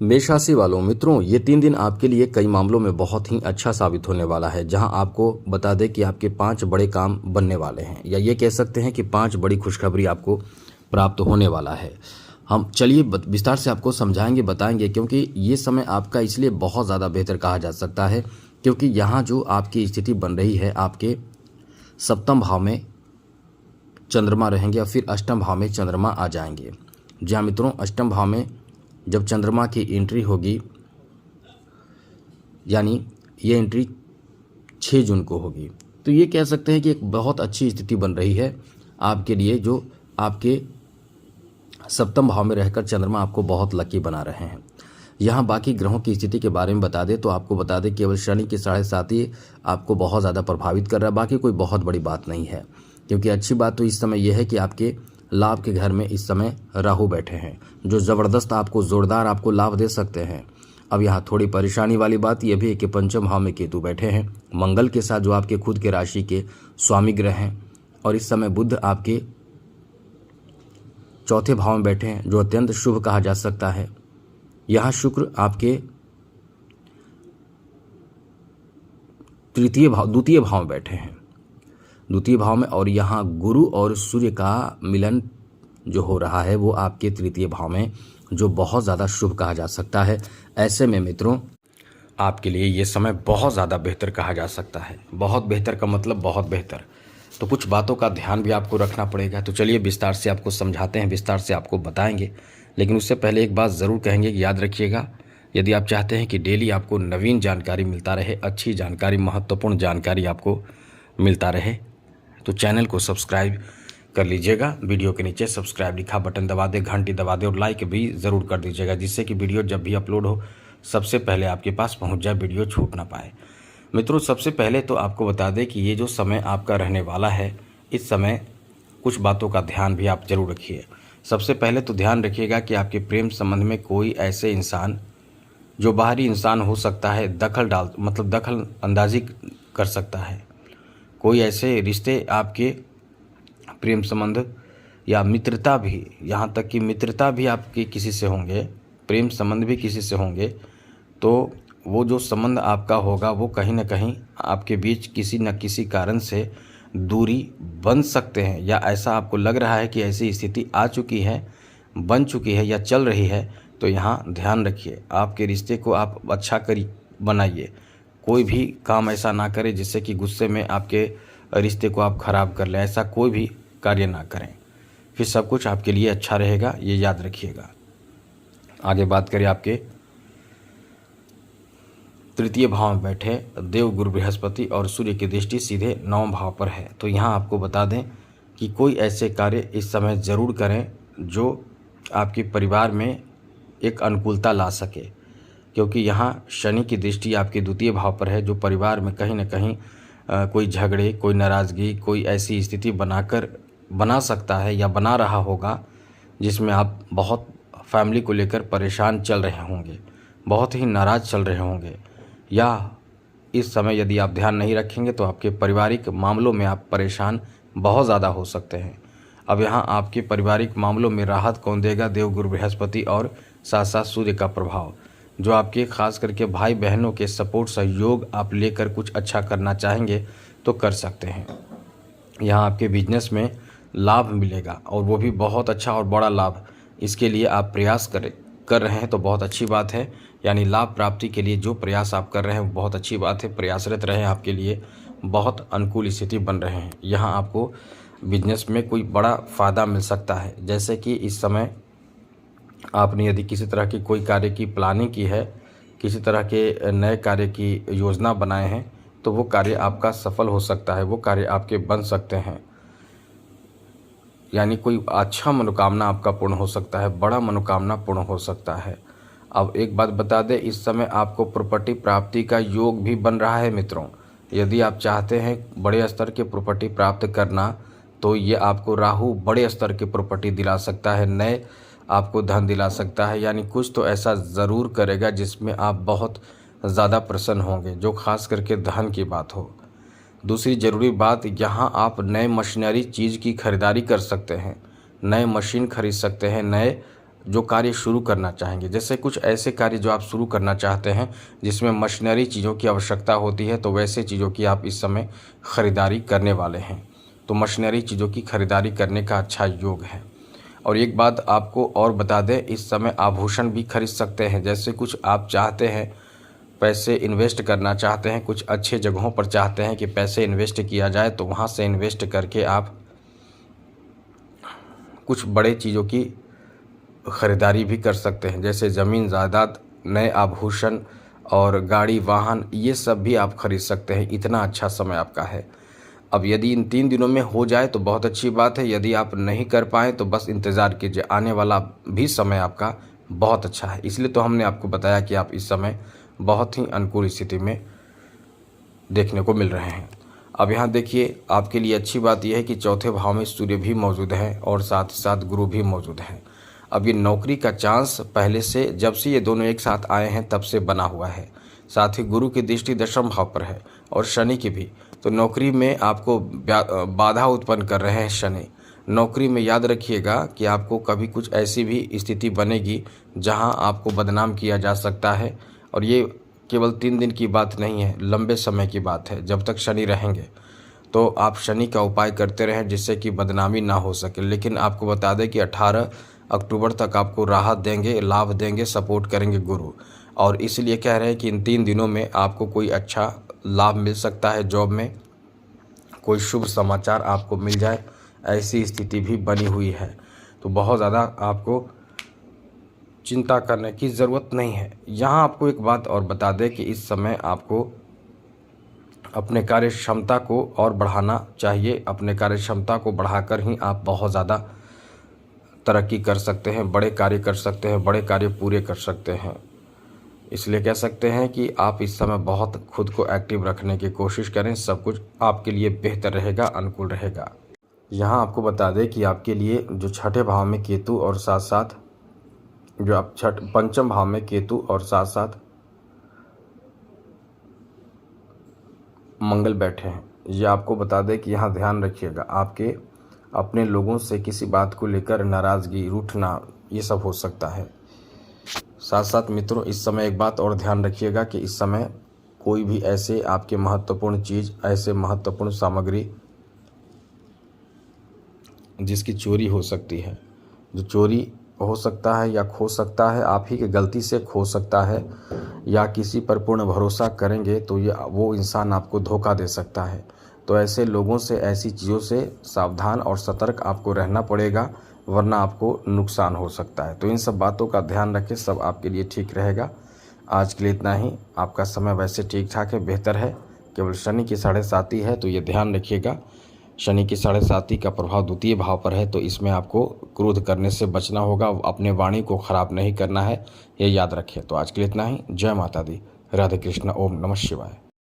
मेष राशि वालों मित्रों, ये 3 दिन आपके लिए कई मामलों में बहुत ही अच्छा साबित होने वाला है। जहां आपको बता दें कि आपके 5 बड़े काम बनने वाले हैं, या ये कह सकते हैं कि 5 बड़ी खुशखबरी आपको प्राप्त होने वाला है। हम चलिए विस्तार से आपको समझाएंगे, बताएंगे, क्योंकि ये समय आपका इसलिए बहुत ज़्यादा बेहतर कहा जा सकता है क्योंकि यहाँ जो आपकी स्थिति बन रही है, आपके सप्तम भाव में चंद्रमा रहेंगे या फिर अष्टम भाव में चंद्रमा आ जाएंगे। जी हाँ मित्रों, अष्टम भाव में जब चंद्रमा की एंट्री होगी, यानी ये एंट्री 6 जून को होगी, तो ये कह सकते हैं कि एक बहुत अच्छी स्थिति बन रही है आपके लिए। जो आपके सप्तम भाव में रहकर चंद्रमा आपको बहुत लकी बना रहे हैं। यहाँ बाकी ग्रहों की स्थिति के बारे में बता दें तो आपको बता दें केवल शनि के 7.5 ही आपको बहुत ज़्यादा प्रभावित कर रहा है। बाकी कोई बहुत बड़ी बात नहीं है, क्योंकि अच्छी बात तो इस समय यह है कि आपके लाभ के घर में इस समय राहु बैठे हैं, जो ज़बरदस्त आपको जोरदार आपको लाभ दे सकते हैं। अब यहाँ थोड़ी परेशानी वाली बात यह भी है कि पंचम भाव में केतु बैठे हैं मंगल के साथ, जो आपके खुद के राशि के स्वामी ग्रह हैं। और इस समय बुध आपके चौथे भाव में बैठे हैं, जो अत्यंत शुभ कहा जा सकता है। यहाँ शुक्र आपके द्वितीय भाव में बैठे हैं, द्वितीय भाव में। और यहाँ गुरु और सूर्य का मिलन जो हो रहा है वो आपके तृतीय भाव में, जो बहुत ज़्यादा शुभ कहा जा सकता है। ऐसे में मित्रों, आपके लिए ये समय बहुत ज़्यादा बेहतर कहा जा सकता है। बहुत बेहतर का मतलब बहुत बेहतर। तो कुछ बातों का ध्यान भी आपको रखना पड़ेगा। तो चलिए विस्तार से आपको समझाते हैं, विस्तार से आपको बताएंगे। लेकिन उससे पहले एक बात ज़रूर कहेंगे कि याद रखिएगा, यदि आप चाहते हैं कि डेली आपको नवीन जानकारी मिलता रहे, अच्छी जानकारी, महत्वपूर्ण जानकारी आपको मिलता रहे, तो चैनल को सब्सक्राइब कर लीजिएगा। वीडियो के नीचे सब्सक्राइब लिखा बटन दबा दें, घंटी दबा दें और लाइक भी ज़रूर कर दीजिएगा, जिससे कि वीडियो जब भी अपलोड हो सबसे पहले आपके पास पहुंच जाए, वीडियो छूट ना पाए। मित्रों, सबसे पहले तो आपको बता दें कि ये जो समय आपका रहने वाला है, इस समय कुछ बातों का ध्यान भी आप जरूर रखिए। सबसे पहले तो ध्यान रखिएगा कि आपके प्रेम संबंध में कोई ऐसे इंसान, जो बाहरी इंसान हो सकता है, दखल अंदाजी कर सकता है। कोई ऐसे रिश्ते आपके प्रेम संबंध या मित्रता भी, यहाँ तक कि मित्रता भी आपकी किसी से होंगे, प्रेम संबंध भी किसी से होंगे, तो वो जो संबंध आपका होगा वो कहीं ना कहीं आपके बीच किसी न किसी कारण से दूरी बन सकते हैं, या ऐसा आपको लग रहा है कि ऐसी स्थिति आ चुकी है, बन चुकी है या चल रही है। तो यहाँ ध्यान रखिए, आपके रिश्ते को आप अच्छा बनाइए। कोई भी काम ऐसा ना करें जिससे कि गुस्से में आपके रिश्ते को आप खराब कर लें। ऐसा कोई भी कार्य ना करें, फिर सब कुछ आपके लिए अच्छा रहेगा, ये याद रखिएगा। आगे बात करें, आपके तृतीय भाव में बैठे देव गुरु बृहस्पति और सूर्य की दृष्टि सीधे 9वें भाव पर है। तो यहाँ आपको बता दें कि कोई ऐसे कार्य इस समय ज़रूर करें जो आपके परिवार में एक अनुकूलता ला सके, क्योंकि यहाँ शनि की दृष्टि आपके द्वितीय भाव पर है, जो परिवार में कहीं ना कहीं कोई झगड़े, कोई नाराज़गी, कोई ऐसी स्थिति बना सकता है या बना रहा होगा, जिसमें आप बहुत फैमिली को लेकर परेशान चल रहे होंगे, बहुत ही नाराज़ चल रहे होंगे, या इस समय यदि आप ध्यान नहीं रखेंगे तो आपके पारिवारिक मामलों में आप परेशान बहुत ज़्यादा हो सकते हैं। अब यहाँ आपके पारिवारिक मामलों में राहत कौन देगा? देव गुरु बृहस्पति और साथ साथ सूर्य का प्रभाव, जो आपके खास करके भाई बहनों के सपोर्ट, सहयोग आप लेकर कुछ अच्छा करना चाहेंगे तो कर सकते हैं। यहाँ आपके बिजनेस में लाभ मिलेगा, और वो भी बहुत अच्छा और बड़ा लाभ। इसके लिए आप प्रयास कर रहे हैं तो बहुत अच्छी बात है। यानी लाभ प्राप्ति के लिए जो प्रयास आप कर रहे हैं वो बहुत अच्छी बात है। प्रयासरत रहें, आपके लिए बहुत अनुकूल स्थिति बन रहे हैं। यहाँ आपको बिजनेस में कोई बड़ा फ़ायदा मिल सकता है। जैसे कि इस समय आपने यदि किसी तरह की कोई कार्य की प्लानिंग की है, किसी तरह के नए कार्य की योजना बनाए हैं, तो वो कार्य आपका सफल हो सकता है, वो कार्य आपके बन सकते हैं। यानी कोई अच्छा मनोकामना आपका पूर्ण हो सकता है, बड़ा मनोकामना पूर्ण हो सकता है। अब एक बात बता दें, इस समय आपको प्रॉपर्टी प्राप्ति का योग भी बन रहा है मित्रों। यदि आप चाहते हैं बड़े स्तर के प्रॉपर्टी प्राप्त करना, तो ये आपको राहु बड़े स्तर की प्रॉपर्टी दिला सकता है, नए आपको धन दिला सकता है। यानी कुछ तो ऐसा ज़रूर करेगा जिसमें आप बहुत ज़्यादा प्रसन्न होंगे, जो खास करके धन की बात हो। दूसरी ज़रूरी बात, यहाँ आप नए मशीनरी चीज़ की खरीदारी कर सकते हैं, नए मशीन खरीद सकते हैं, नए जो कार्य शुरू करना चाहेंगे। जैसे कुछ ऐसे कार्य जो आप शुरू करना चाहते हैं जिसमें मशीनरी चीज़ों की आवश्यकता होती है, तो वैसे चीज़ों की आप इस समय ख़रीदारी करने वाले हैं। तो मशीनरी चीज़ों की खरीदारी करने का अच्छा योग है। और एक बात आपको और बता दें, इस समय आभूषण भी खरीद सकते हैं। जैसे कुछ आप चाहते हैं पैसे इन्वेस्ट करना चाहते हैं, कुछ अच्छे जगहों पर चाहते हैं कि पैसे इन्वेस्ट किया जाए, तो वहाँ से इन्वेस्ट करके आप कुछ बड़े चीज़ों की ख़रीदारी भी कर सकते हैं। जैसे ज़मीन जायदाद, नए आभूषण और गाड़ी वाहन, ये सब भी आप खरीद सकते हैं। इतना अच्छा समय आपका है। अब यदि इन 3 दिनों में हो जाए तो बहुत अच्छी बात है। यदि आप नहीं कर पाएँ तो बस इंतज़ार कीजिए, आने वाला भी समय आपका बहुत अच्छा है। इसलिए तो हमने आपको बताया कि आप इस समय बहुत ही अनुकूल स्थिति में देखने को मिल रहे हैं। अब यहाँ देखिए, आपके लिए अच्छी बात यह है कि चौथे भाव में सूर्य भी मौजूद है और साथ ही साथ गुरु भी मौजूद है। अब ये नौकरी का चांस पहले से, जब से ये दोनों एक साथ आए हैं तब से बना हुआ है। साथ ही गुरु की दृष्टि दशम भाव पर है और शनि की भी। तो नौकरी में आपको बाधा उत्पन्न कर रहे हैं शनि। नौकरी में याद रखिएगा कि आपको कभी कुछ ऐसी भी स्थिति बनेगी जहां आपको बदनाम किया जा सकता है। और ये केवल 3 दिन की बात नहीं है, लंबे समय की बात है। जब तक शनि रहेंगे तो आप शनि का उपाय करते रहें जिससे कि बदनामी ना हो सके। लेकिन आपको बता दें कि 18 अक्टूबर तक आपको राहत देंगे, लाभ देंगे, सपोर्ट करेंगे गुरु। और इसलिए कह रहे हैं कि इन 3 दिनों में आपको कोई अच्छा लाभ मिल सकता है। जॉब में कोई शुभ समाचार आपको मिल जाए, ऐसी स्थिति भी बनी हुई है। तो बहुत ज़्यादा आपको चिंता करने की ज़रूरत नहीं है। यहाँ आपको एक बात और बता दें कि इस समय आपको अपने कार्य क्षमता को और बढ़ाना चाहिए। अपने कार्य क्षमता को बढ़ाकर ही आप बहुत ज़्यादा तरक्की कर सकते हैं, बड़े कार्य कर सकते हैं, बड़े कार्य पूरे कर सकते हैं। इसलिए कह सकते हैं कि आप इस समय बहुत खुद को एक्टिव रखने की कोशिश करें। सब कुछ आपके लिए बेहतर रहेगा, अनुकूल रहेगा। यहाँ आपको बता दें कि आपके लिए जो छठे भाव में केतु और साथ साथ जो आप पंचम भाव में केतु और साथ साथ मंगल बैठे हैं, ये आपको बता दें कि यहाँ ध्यान रखिएगा, आपके अपने लोगों से किसी बात को लेकर नाराज़गी, रूठना, ये सब हो सकता है। साथ साथ मित्रों, इस समय एक बात और ध्यान रखिएगा कि इस समय कोई भी ऐसे आपके महत्वपूर्ण चीज़, ऐसे महत्वपूर्ण सामग्री जिसकी चोरी हो सकती है, जो चोरी हो सकता है या खो सकता है, आप ही की गलती से खो सकता है, या किसी पर पूर्ण भरोसा करेंगे तो ये वो इंसान आपको धोखा दे सकता है। तो ऐसे लोगों से, ऐसी चीज़ों से सावधान और सतर्क आपको रहना पड़ेगा, वरना आपको नुकसान हो सकता है। तो इन सब बातों का ध्यान रखें, सब आपके लिए ठीक रहेगा। आज के लिए इतना ही। आपका समय वैसे ठीक ठाक है, बेहतर है। केवल शनि की 7.5 है, तो ये ध्यान रखिएगा। शनि की 7.5 का प्रभाव द्वितीय भाव पर है, तो इसमें आपको क्रोध करने से बचना होगा, अपने वाणी को खराब नहीं करना है, ये याद रखें। तो आज के लिए इतना ही। जय माता दी, राधे कृष्ण, ओम नमः शिवाय।